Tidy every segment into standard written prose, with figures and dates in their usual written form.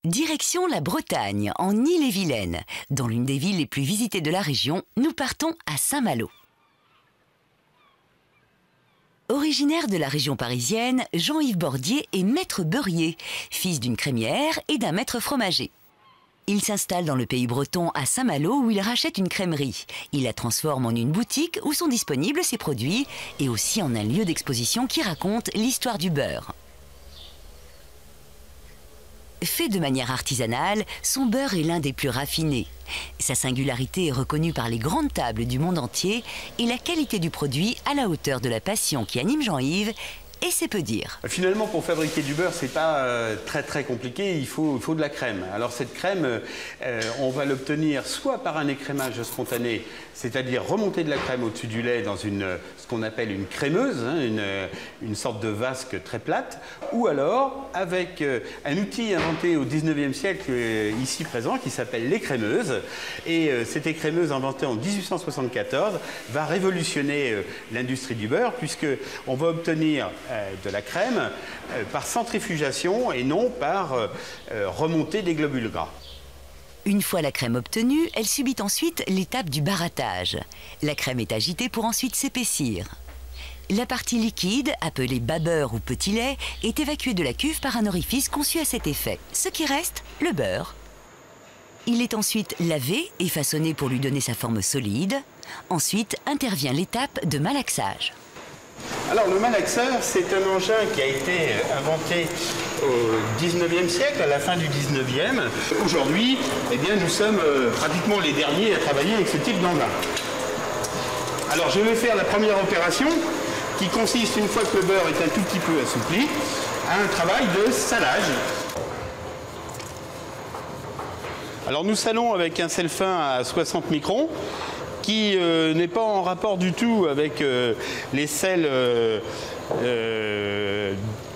Direction la Bretagne, en Ille-et-Vilaine. Dans l'une des villes les plus visitées de la région, nous partons à Saint-Malo. Originaire de la région parisienne, Jean-Yves Bordier est maître beurrier, fils d'une crémière et d'un maître fromager. Il s'installe dans le pays breton à Saint-Malo où il rachète une crèmerie. Il la transforme en une boutique où sont disponibles ses produits et aussi en un lieu d'exposition qui raconte l'histoire du beurre. Fait de manière artisanale, son beurre est l'un des plus raffinés. Sa singularité est reconnue par les grandes tables du monde entier et la qualité du produit à la hauteur de la passion qui anime Jean-Yves, et c'est peu dire. Finalement, pour fabriquer du beurre, c'est pas très compliqué, il faut de la crème. Alors cette crème, on va l'obtenir soit par un écrémage spontané, c'est-à-dire remonter de la crème au-dessus du lait dans ce qu'on appelle une crémeuse, hein, une sorte de vasque très plate, ou alors avec un outil inventé au 19e siècle ici présent qui s'appelle l'écrémeuse. Et cette écrémeuse inventée en 1874 va révolutionner l'industrie du beurre puisqu'on va obtenir de la crème par centrifugation et non par remontée des globules gras. Une fois la crème obtenue, elle subit ensuite l'étape du barattage. La crème est agitée pour ensuite s'épaissir. La partie liquide, appelée bas-beurre ou petit lait, est évacuée de la cuve par un orifice conçu à cet effet. Ce qui reste, le beurre. Il est ensuite lavé et façonné pour lui donner sa forme solide. Ensuite intervient l'étape de malaxage. Alors le malaxeur, c'est un engin qui a été inventé au 19e siècle, à la fin du 19e. Aujourd'hui, eh bien, nous sommes pratiquement les derniers à travailler avec ce type d'engin. Alors je vais faire la première opération qui consiste, une fois que le beurre est un tout petit peu assoupli, à un travail de salage. Alors nous salons avec un sel fin à 60 microns. Qui n'est pas en rapport du tout avec les sels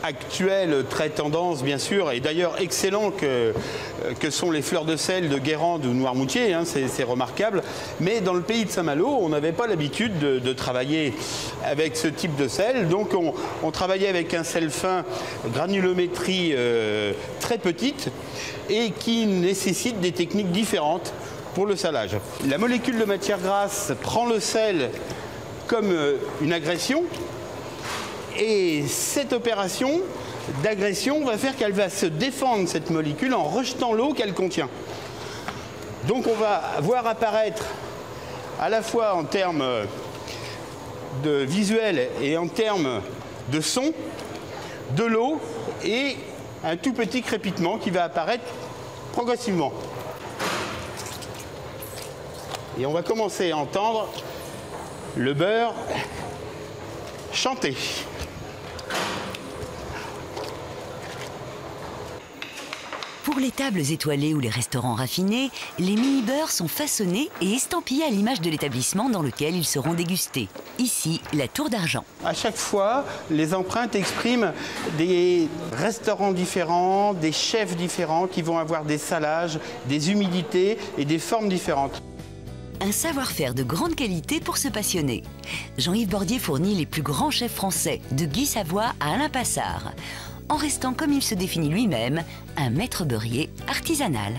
actuels, très tendance bien sûr, et d'ailleurs excellents que sont les fleurs de sel de Guérande ou Noirmoutier, hein, c'est remarquable. Mais dans le pays de Saint-Malo, on n'avait pas l'habitude de travailler avec ce type de sel, donc on travaillait avec un sel fin, granulométrie très petite, et qui nécessite des techniques différentes pour le salage. La molécule de matière grasse prend le sel comme une agression et cette opération d'agression va faire qu'elle va se défendre, cette molécule, en rejetant l'eau qu'elle contient. Donc on va voir apparaître à la fois en termes de visuel et en termes de son, de l'eau et un tout petit crépitement qui va apparaître progressivement. Et on va commencer à entendre le beurre chanter. Pour les tables étoilées ou les restaurants raffinés, les mini-beurres sont façonnés et estampillés à l'image de l'établissement dans lequel ils seront dégustés. Ici, la Tour d'Argent. À chaque fois, les empreintes expriment des restaurants différents, des chefs différents qui vont avoir des salages, des humidités et des formes différentes. Un savoir-faire de grande qualité pour se passionner. Jean-Yves Bordier fournit les plus grands chefs français, de Guy Savoy à Alain Passard, en restant, comme il se définit lui-même, un maître beurrier artisanal.